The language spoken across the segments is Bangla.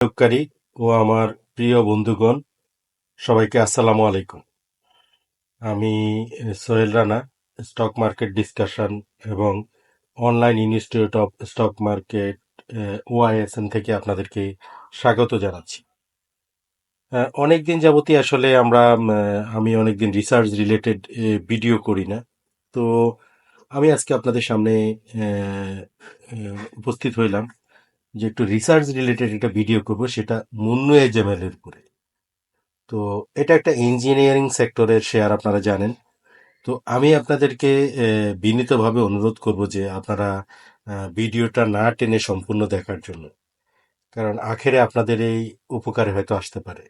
বিনিয়োগকারী ও আমার প্রিয় বন্ধুগণ, সবাইকে আসসালামু আলাইকুম। আমি Sohel Rana, stock market discussion এবং online institute of stock market OISN থেকে আপনাদেরকে স্বাগত জানাচ্ছি। অনেকদিন যাবতই আসলে আমি অনেকদিন রিসার্চ রিলেটেড ভিডিও করি না। তো আমি আজকে আপনাদের সামনে উপস্থিত হইলাম যে একটু রিসার্চ রিলেটেড একটা ভিডিও করব, সেটা মুন্নুএজএমএল এর উপরে। তো এটা একটা ইঞ্জিনিয়ারিং সেক্টরের শেয়ার, আপনারা জানেন। তো আমি আপনাদেরকে বিনীতভাবে অনুরোধ করব যে আপনারা ভিডিওটা না টেনে সম্পূর্ণ দেখার জন্য, কারণ আখেরে আপনাদের এই উপকারে হয়তো আসতে পারে।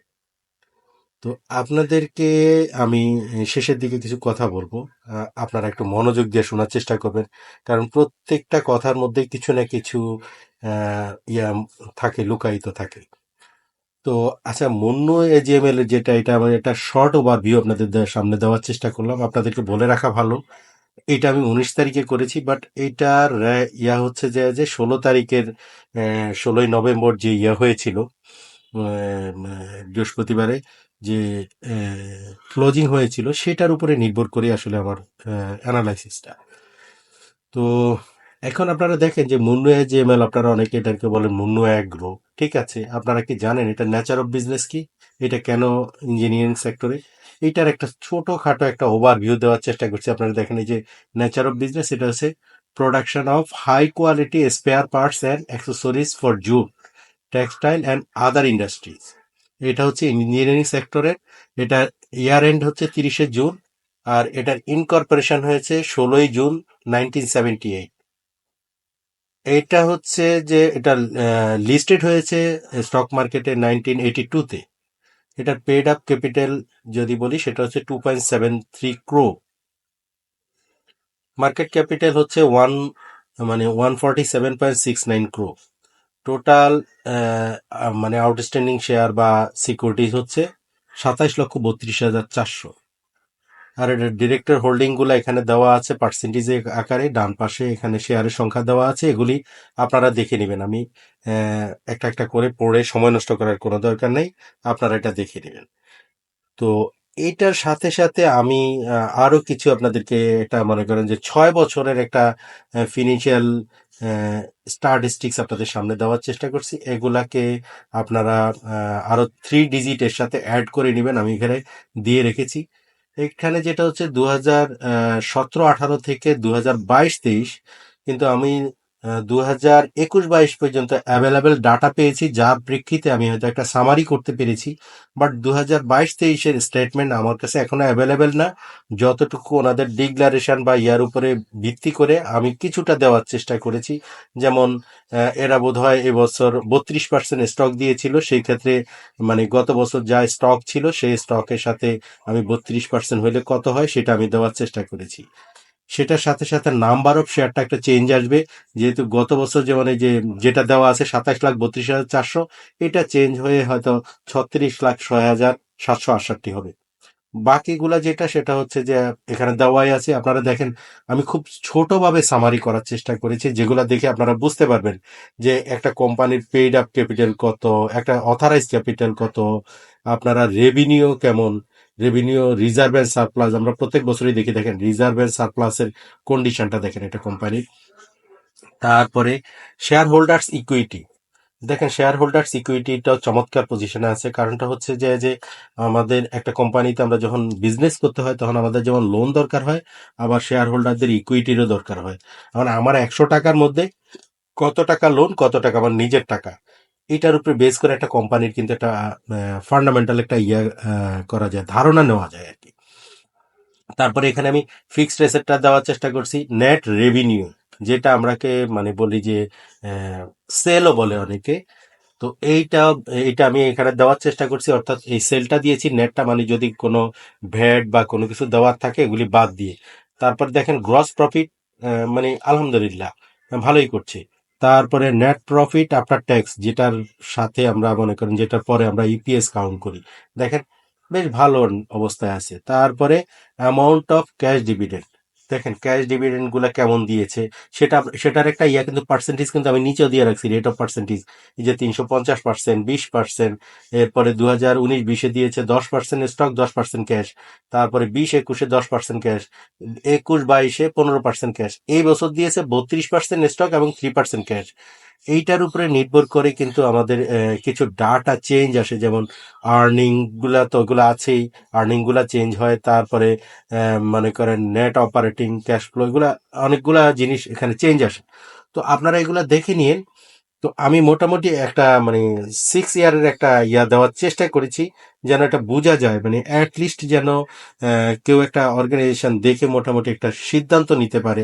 তো আপনাদেরকে আমি শেষের দিকে কিছু কথা বলবো, আপনারা একটু মনোযোগ দিয়ে শোনার চেষ্টা করবেন, কারণ প্রত্যেকটা কথার মধ্যে কিছু না কিছু ইয়া থাকে, লুকায়িত থাকে। তো আচ্ছা, মুন্নু এজিএমএল এর যেটা, এটা আমি একটা শর্ট ওভারভিউ আপনাদের সামনে দেওয়ার চেষ্টা করলাম। আপনাদেরকে বলে রাখা ভালো, এটা আমি 19 তারিখে করেছি, বাট এইটার ইয়া হচ্ছে যে 16 তারিখের 16ই নভেম্বর যে ইয়া হয়েছিল, বৃহস্পতিবারে যে ক্লোজিং হয়েছিল, সেটার উপরে নির্ভর করে আসলে আমার অ্যানালাইসিসটা। তো এখন আপনারা দেখেন যে মুন্নু এজিএমএল, আপনারা অনেকে এটাকে বলেন মুন্নু অ্যাগ্রো। ঠিক আছে, আপনারা কি জানেন এটা নেচার অফ বিজনেস কি, এটা কেন ইঞ্জিনিয়ারিং সেক্টরে? এইটার একটা ছোটখাটো একটা ওভারভিউ দেওয়ার চেষ্টা করছি। আপনারা দেখেন এই যে নেচার অফ বিজনেস, এটা হচ্ছে production of high quality spare parts and accessories for jute, textile and other industries. এটা হচ্ছে ইঞ্জিনিয়ারিং সেক্টরের। এটা ইয়ার এন্ড হচ্ছে 30শে জুন, আর এটার ইনকর্পোরেশন হয়েছে 16ই জুন 1978। এটা হচ্ছে যে এটা লিস্টেড হয়েছে স্টক মার্কেটে 1982-তে। এটার পেড আপ ক্যাপিটাল যদি বলি, সেটা হচ্ছে 2.73 crore। মার্কেট ক্যাপিটাল হচ্ছে মানে 147.69 crore। টোটাল মানে আউটস্ট্যান্ডিং শেয়ার বা সিকিউরিটিজ হচ্ছে 27,32,400। আর এটা ডিরেক্টর হোল্ডিং গুলো এখানে দেওয়া আছে পার্সেন্টেজ আকারে, ডান পাশে এখানে শেয়ারের সংখ্যা দেওয়া আছে। এগুলি আপনারা দেখে নেবেন, আমি একটা একটা করে পড়ে সময় নষ্ট করার কোনো দরকার নেই, আপনারা এটা দেখে নেবেন। তো এইটার সাথে সাথে আমি আরো কিছু আপনাদেরকে, এটা মনে করেন যে 6 বছরের একটা ফিনান্সিয়াল স্ট্যাটিস্টিক্স আপনাদের সামনে দেওয়ার চেষ্টা করছি। এগুলাকে আপনারা আরো 3 ডিজিটের সাথে অ্যাড করে নেবেন, আমি এখানে দিয়ে রেখেছি। এখানে যেটা হচ্ছে 2017-18 থেকে 2022-23, কিন্তু আমি 2021-22 পর্যন্ত অ্যাভেলেবেল ডাটা পেয়েছি, যার প্রেক্ষিতে আমি হয়তো একটা সামারি করতে পেরেছি। বাট 2022-23-এর স্টেটমেন্ট আমার কাছে এখনো অ্যাভেলেবেল না। যতটুকু ওনাদের ডিক্লারেশন বা ইয়ার উপরে ভিত্তি করে আমি কিছুটা দেওয়ার চেষ্টা করেছি। যেমন এরা বোধহয় এবছর 32% স্টক দিয়েছিল, সেই ক্ষেত্রে মানে গত বছর যা স্টক ছিল সেই স্টকের সাথে আমি 32% হইলে কত হয় সেটা আমি দেওয়ার চেষ্টা করেছি। সেটার সাথে সাথে নাম্বার অফ শেয়ারটা একটা চেঞ্জ আসবে, যেহেতু গত বছর যেমন এই যে যেটা দেওয়া আছে 27,32,400, এটা চেঞ্জ হয়ে হয়তো 36,06,768 হবে। বাকিগুলা যেটা, সেটা হচ্ছে যে এখানে দেওয়াই আছে। আপনারা দেখেন, আমি খুব ছোটভাবে সামারি করার চেষ্টা করেছি, যেগুলা দেখে আপনারা বুঝতে পারবেন যে একটা কোম্পানির পেইড আপ ক্যাপিটাল কত, একটা অথরাইজ ক্যাপিটাল কত, আপনারা রেভিনিউ কেমন, রেভিনিউ, রিজার্ভ এন্ড সারপ্লাস আমরা প্রত্যেক বছরই দেখি। দেখেন রিজার্ভ এন্ড সারপ্লাসের কন্ডিশনটা দেখেন এটা কোম্পানির। তারপরে শেয়ার হোল্ডার্স ইকুইটি, দেখেন শেয়ার হোল্ডার্স ইকুইটিটাও চমৎকার পজিশনে আছে। কারণটা হচ্ছে যে আমাদের একটা কোম্পানিতে আমরা যখন বিজনেস করতে হয়, তখন আমাদের যেমন লোন দরকার হয়, আবার শেয়ার হোল্ডারদের ইকুইটিরও দরকার হয়। এখন আমার 100 টাকার মধ্যে কত টাকা লোন, কত টাকা আমার নিজের টাকা, এটার উপরে বেস করে একটা কোম্পানির কিন্তু একটা ফান্ডামেন্টাল একটা করা যায়, ধারণা নেওয়া যায় আর কি। তারপরে এখানে আমি ফিক্সড অ্যাসেটটা দেওয়ার চেষ্টা করছি, নেট রেভিনিউ, যেটা আমরাকে মানে বলি যে সেলও বলে অনেকে। তো এইটা আমি এখানে দেওয়ার চেষ্টা করছি, অর্থাৎ এই সেলটা দিয়েছি, নেটটা মানে যদি কোনো ভ্যাট বা কোনো কিছু দেওয়ার থাকে এগুলি বাদ দিয়ে। তারপর দেখেন গ্রস প্রফিট, মানে আলহামদুলিল্লাহ ভালোই করছে। তারপরে নেট প্রফিট আফটার ট্যাক্স, যেটার সাথে আমরা মনে করেন যেটার পরে আমরা ইপিএস কাউন্ট করি, দেখেন বেশ ভালো অবস্থায় আছে। তারপরে অ্যামাউন্ট অফ ক্যাশ ডিভিডেন্ড, দেখেন ক্যাশ ডিভিডেন্ড গুলা কেমন দিয়েছে, সেটার একটা কিন্তু পার্সেন্টেজ কিন্তু আমি নিচেও দিয়ে রাখছি, রেট অফ পার্সেন্টেজ। এই যে 350%, 20%, এরপরে 2019-20-এ দিয়েছে 10% স্টক, 10% ক্যাশ, তারপরে 20-21-এ 10% ক্যাশ, 21-22-এ 15% ক্যাশ, এই বছর দিয়েছে 32% স্টক এবং 3% ক্যাশ। এইটার উপরে নির্ভর করে কিন্তু আমাদের কিছু ডাটা চেঞ্জ আসে, যেমন আর্নিং গুলা তো ওগুলো আছেই, আর্নিং গুলা চেঞ্জ হয়, তারপরে মনে করেন নেট অপারেটিং ক্যাশ ফ্লো, এগুলা অনেকগুলা জিনিস এখানে চেঞ্জ আসে। তো আপনারা এগুলা দেখে নিন। তো আমি মোটামুটি একটা মানে 6 ইয়ারের একটা দেওয়ার চেষ্টা করেছি, যেন এটা বোঝা যায়, মানে লিস্ট যেন কেউ একটা অর্গানাইজেশন দেখে মোটামুটি একটা সিদ্ধান্ত নিতে পারে।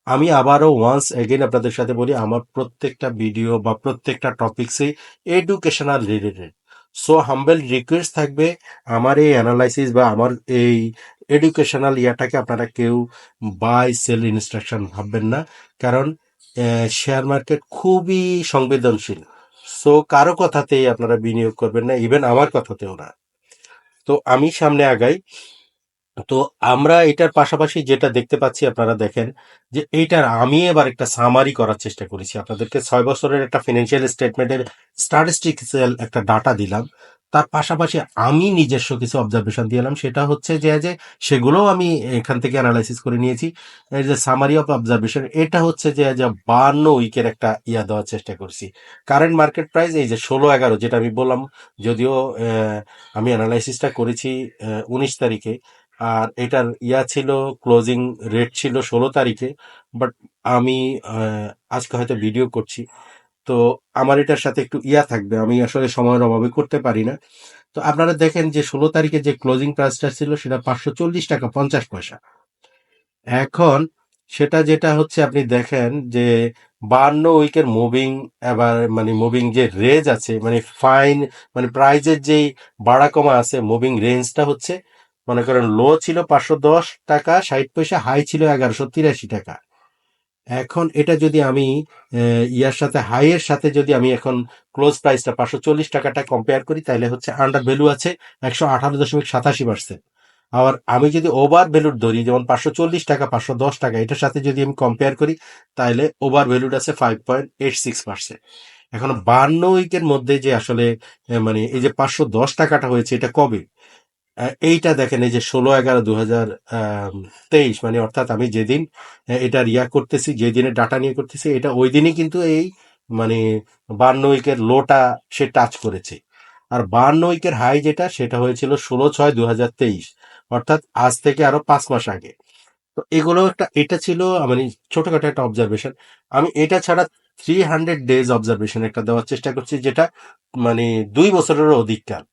আমি আবারও ওয়ান্স এগেইন আপনাদের সাথে বলি, আমার প্রত্যেকটা ভিডিও বা প্রত্যেকটা টপিক্সে educational related. So humble request থাকবে, আমার এই অ্যানালাইসিস বা আমার এই এডুকেশনাল ইয়াটাকে আপনারা কেউ বাই সেল ইনস্ট্রাকশন ভাববেন না, কারণ শেয়ার মার্কেট খুবই সংবেদনশীল। সো কারো কথাতেই আপনারা বিনিয়োগ করবেন না, ইভেন আমার কথাতেও না। তো আমি সামনে আগাই। তো আমরা এটার পাশাপাশি যেটা দেখতে পাচ্ছি, আপনারা দেখেন যে এইটার আমি এবার একটা সামারি করার চেষ্টা করেছি আপনাদেরকে। 6 বছরের একটা ফিনান্সিয়াল স্টেটমেন্টের স্ট্যাটিস্টিক্যাল একটা ডাটা দিলাম, তার পাশাপাশি আমি নিজস্ব কিছু অবজারভেশন দিলাম, সেটা হচ্ছে যে সেগুলোও আমি এখান থেকে অ্যানালাইসিস করে নিয়েছি। এই যে সামারি অফ অবজারভেশন, এটা হচ্ছে যে 52 উইকের একটা দেওয়ার চেষ্টা করছি। কারেন্ট মার্কেট প্রাইস এই যে 16-11, যেটা আমি বললাম, যদিও আমি অ্যানালাইসিসটা করেছি 19 তারিখে, আর এটার ছিল, ক্লোজিং রেট ছিল 16 তারিখে। বাট আমি আজকে হয়তো ভিডিও করছি, তো আমার এটার সাথে একটু থাকবে, আমি আসলে সময়ের অভাবে করতে পারি না। তো আপনারা দেখেন যে 16 তারিখে যে ক্লোজিং প্রাইসটা ছিল সেটা 540 টাকা 50 পয়সা। এখন সেটা যেটা হচ্ছে, আপনি দেখেন যে 52 উইকের মুভিং, এবার মানে মুভিং যে রেঞ্জ আছে, মানে ফাইন, মানে প্রাইজের যেই বাড়া কমা আছে, মুভিং রেঞ্জটা হচ্ছে, মনে করেন লো ছিল 510 টাকা 60 পয়সা, হাই ছিল 1183 টাকা। এখন এটা যদি আমি ইয়ার সাথে, হাইয়ের সাথে যদি আমি এখন ক্লোজ প্রাইসটা 540 টাকাটা কম্পেয়ার করি, তাহলে হচ্ছে আন্ডার ভ্যালু আছে 118.87%। আবার আমি যদি ওভার ভ্যালুর ধরি, যেমন 540 টাকা 510 টাকা, এটার সাথে যদি আমি কম্পেয়ার করি, তাহলে ওভার ভ্যালুড আছে 5.86%। এখন 52 উইকের মধ্যে যে আসলে মানে এই যে 510 টাকাটা হয়েছে, এটা কবে? এইটা দেখেন, এই যে 16-11-2023, মানে অর্থাৎ আমি যেদিন এটার করতেছি, যেদিনের ডাটা নিয়ে করতেছি, এটা ওই দিনই কিন্তু এই মানে 52 উইকের লোটা সে টাচ করেছে। আর 52 উইকের হাই যেটা, সেটা হয়েছিল 16/6/2023, অর্থাৎ আজ থেকে আরো 5 মাস আগে। তো এগুলো একটা, এটা ছিল মানে ছোটখাটো একটা অবজারভেশন। আমি এটা ছাড়া 300 ডেজ অবজারভেশন একটা দেওয়ার চেষ্টা করছি, যেটা মানে 2 বছরেরও অধিককাল।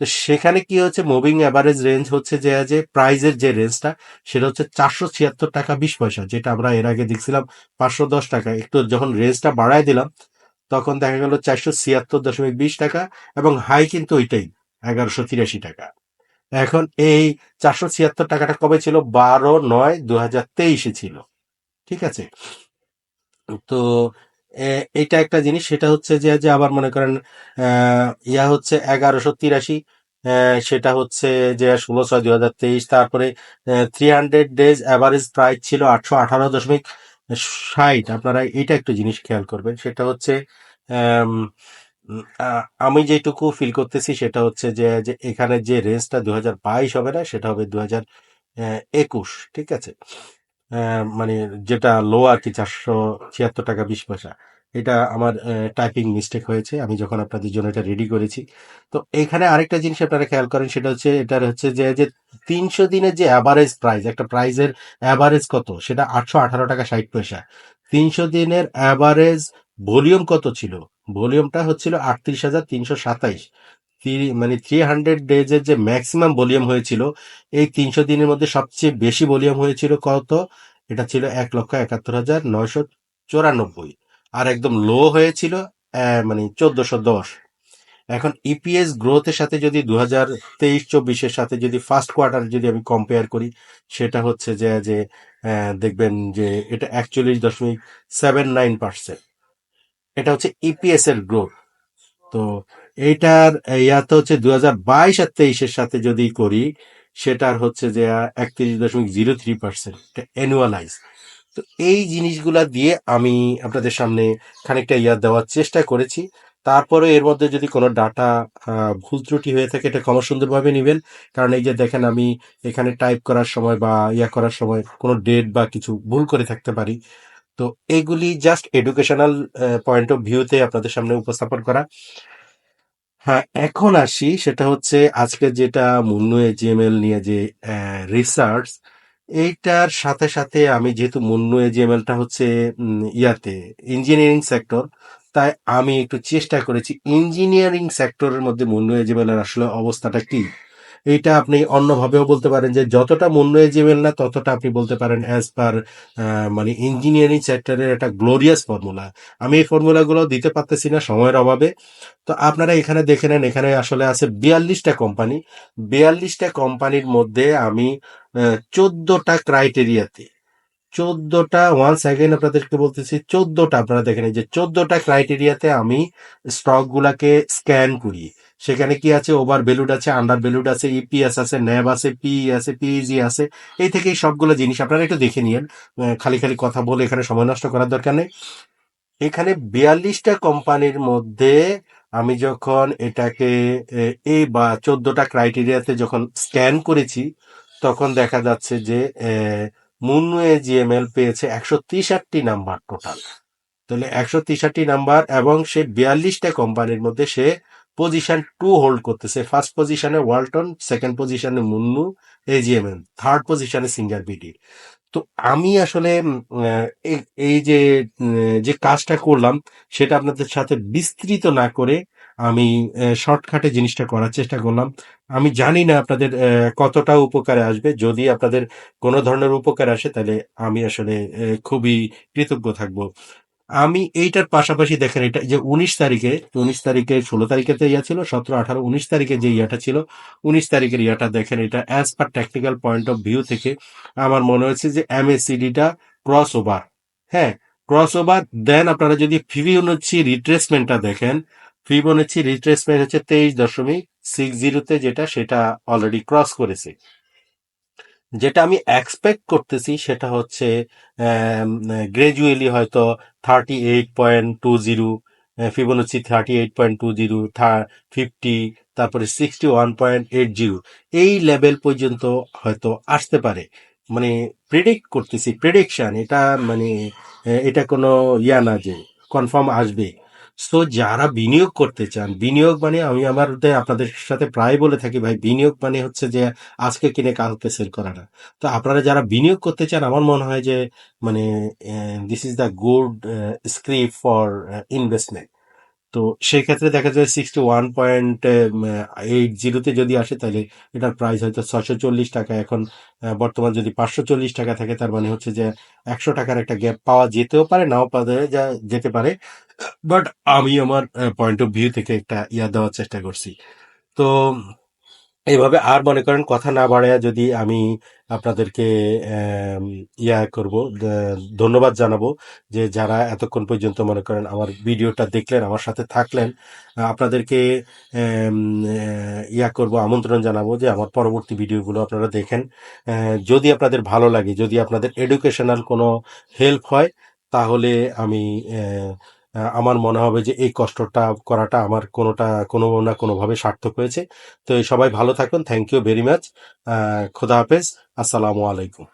তো সেখানে কি হচ্ছে, মুভিং অ্যাভারেজ রেঞ্জ হচ্ছে যে প্রাইজের যে রেঞ্জটা, সেটা হচ্ছে 476 টাকা 20 পয়সা, যেটা আমরা এর আগে দেখছিলাম 510 টাকা। একটু যখন রেঞ্জটা বাড়ায় দিলাম, তখন দেখা গেল 476.20 টাকা, এবং হাই কিন্তু ওইটাই 1183 টাকা। এখন এই 476 টাকাটা কবে ছিল? 12/9/2023-এ ছিল। ঠিক আছে। তো এইটা একটা জিনিস, সেটা হচ্ছে যে আবার মনে করেন হচ্ছে 1183, সেটা হচ্ছে যে 16/6/2023। তারপরে 300 ডেজ অ্যাভারেজ প্রাইস ছিল 818.60। আপনারা এইটা একটু জিনিস খেয়াল করবেন, সেটা হচ্ছে আম, আমি যেটুকু ফিল করতেছি, সেটা হচ্ছে যে এখানে যে রেঞ্জটা 2022 হবে না, সেটা হবে 2021। ঠিক আছে। মানে যেটা লো আর কি, 476 টাকা 20 পয়সা। এটা আমার টাইপিং মিস্টেক হয়েছে, আমি যখন আপনাদের জন্য এটা রেডি করেছি। তো এখানে আরেকটা জিনিস আপনারা খেয়াল করেন, সেটা হচ্ছে এটার হচ্ছে যে 300 দিনের যে অ্যাভারেজ প্রাইস, একটা প্রাইজের অ্যাভারেজ কত, সেটা 818 টাকা 60 পয়সা। 300 দিনের অ্যাভারেজ ভলিউম কত ছিল? ভলিউমটা হচ্ছিল 38,327। মানে 300 ডেজের যে ম্যাক্সিমাম ভলিউম হয়েছিল, এই 300 দিনের মধ্যে সবচেয়ে বেশি ভলিউম হয়েছিল কত? এটা ছিল 1,71,994। আর একদম লো হয়েছিল মানে 1,410। এখন ইপিএস গ্রোথের সাথে যদি 2023-24-এর সাথে যদি ফার্স্ট কোয়ার্টার যদি আমি কম্পেয়ার করি, সেটা হচ্ছে যে দেখবেন যে এটা 41.79%। এটা হচ্ছে ইপিএস এর গ্রোথ। তো এইটার তো হচ্ছে 2022 আর 23-এর সাথে যদি করি, সেটার হচ্ছে যে 31.03%, অ্যানুয়ালাইজ। তো এই জিনিসগুলা দিয়ে আমি আপনাদের সামনে খানিকটা দেওয়ার চেষ্টা করেছি। তারপরে এর মধ্যে যদি কোনো ডাটা ভুল ত্রুটি হয়ে থাকে এটা ক্ষমা সুন্দরভাবে নেবেন। কারণ এই যে দেখেন আমি এখানে টাইপ করার সময় বা করার সময় কোনো ডেট বা কিছু ভুল করে থাকতে পারি। তো এগুলি জাস্ট এডুকেশনাল পয়েন্ট অফ ভিউতে আপনাদের সামনে উপস্থাপন করা। হ্যাঁ, এখন আসি সেটা হচ্ছে আজকে যেটা মুন্নু এজিএমএল নিয়ে যে রিসার্চ, এইটার সাথে সাথে আমি যেহেতু মুন্নু এজিএমএলটা হচ্ছে ইঞ্জিনিয়ারিং সেক্টর, তাই আমি একটু চেষ্টা করেছি ইঞ্জিনিয়ারিং সেক্টরের মধ্যে মুন্নু এজিএমএল এর আসলে অবস্থাটা কি। এইটা আপনি অন্যভাবেও বলতে পারেন যে যতটা মুন্নু এজিএমএল না ততটা আপনি বলতে পারেন অ্যাজ পার মানে ইঞ্জিনিয়ারিং সেক্টরের একটা গ্লোরিয়াস ফর্মুলা। আমি এই ফর্মুলাগুলো দিতে পারতেছি না সময়ের অভাবে। তো আপনারা এখানে দেখে নেন, এখানে আসলে আছে 42টা কোম্পানি। 42টা কোম্পানির মধ্যে আমি 14টা ক্রাইটেরিয়াতে, 14টা, ওয়ান্স অ্যাগেন আপনাদেরকে বলতেছি 14টা, আপনারা দেখেন এই যে 14টা ক্রাইটেরিয়াতে আমি স্টক গুলাকে স্ক্যান করি। সেখানে কি আছে, ওভার ভ্যালুড আছে, আন্ডার ভ্যালুড আছে, ইপিএস আছে, ন্যাব আছে, পিই আছে, পিইজি আছে। এই থেকে এই সবগুলো জিনিস আপনারা একটু দেখে নিন। খালি খালি কথা বলে এখানে সময় নষ্ট করার দরকার নেই। এখানে 42টা কোম্পানির মধ্যে আমি যখন এটাকে এই বা 14টা ক্রাইটেরিয়াতে যখন স্ক্যান করেছি, তখন দেখা যাচ্ছে যে মুন্নু জিএমএল পেয়েছে 163 নাম্বার টোটাল। তাহলে 163 নাম্বার, এবং সে 42টা কোম্পানির মধ্যে সে পজিশন 2 হোল্ড করতেছে। ফার্স্ট পজিশনে ওয়ালটন, সেকেন্ড পজিশনে মুন্নু এজিএমএল, থার্ড পজিশনে সিঙ্গার বিডি। তো আমি আসলে এই এই যে যে কাজটা করলাম সেটা আপনাদের সাথে বিস্তৃত না করে আমি শর্টকাটে জিনিসটা করার চেষ্টা করলাম। আমি জানি না আপনাদের কতটা উপকারে আসবে। যদি আপনাদের কোনো ধরনের উপকার আসে তাহলে আমি আসলে খুবই কৃতজ্ঞ থাকবো। আমি এইটার পাশাপাশি দেখেন, এটা যে 19 তারিখে, 19 তারিখে, 16 তারিখে ছিল, 17, 18, 19 তারিখে যে ছিল, 19 তারিখের দেখেন, এটা as per technical point of view থেকে আমার মনে হয়েছে যে এমএসিডিটা ক্রস ওভার। হ্যাঁ, ক্রস ওভার। দেন আপনারা যদি ফিবোনাচ্চি রিট্রেসমেন্টটা দেখেন, ফিবোনাচ্চি রিট্রেসমেন্ট হচ্ছে 23.60-তে, যেটা সেটা অলরেডি ক্রস করেছে। যেটা আমি এক্সপেক্ট করতেছি সেটা হচ্ছে গ্রাজুয়ালি হয়তো 38.20, ফিবোনাচি 38.20, 50, তারপরে 61.80, এই লেভেল পর্যন্ত হয়তো আসতে পারে। মানে প্রেডিক্ট করতেছি, প্রেডিকশন এটা, মানে এটা কোনো না যে কনফার্ম আসবে। সো যারা বিনিয়োগ করতে চান, বিনিয়োগ মানে আমি আপনাদের সাথে প্রায় বলে থাকি ভাই, বিনিয়োগ মানে হচ্ছে যে আজকে কিনে কালকে সেল করা না। তো আপনারা যারা বিনিয়োগ করতে চান, আমার মনে হয় যে মানে this is the good script for investment. তো সেই ক্ষেত্রে দেখা যায় 61.80-তে যদি আসে তাহলে এটার প্রাইস হয়তো 640 টাকা। এখন বর্তমান যদি 540 টাকা থাকে, তার মানে হচ্ছে যে 100 টাকার একটা গ্যাপ পাওয়া যেতেও পারে, নাও পাওয়া যেতে পারে। বাট আমি আমার পয়েন্ট অফ ভিউ থেকে একটা দেওয়ার চেষ্টা করছি। তো এইভাবে আর মনে করেন কথা না বাড়ায় যদি আমি আপনাদেরকে আম, করব, ধন্যবাদ জানাবো যে যারা এতক্ষণ পর্যন্ত মনে করেন আমার ভিডিওটা দেখলেন, আমার সাথে থাকলেন। আপনাদেরকে আম, করব, আমন্ত্রণ জানাবো যে আমার পরবর্তী ভিডিওগুলো আপনারা দেখেন। যদি আপনাদের ভালো লাগে, যদি আপনাদের এডুকেশনাল কোনো হেল্প হয়, তাহলে আমি আমার মনে হবে যে এই কষ্টটা করাটা আমার কোনো না কোনোভাবে সার্থক হয়েছে। তো সবাই ভালো থাকুন, থ্যাংক ইউ ভেরি মাচ। খোদা হাফেজ, আসসালামু আলাইকুম।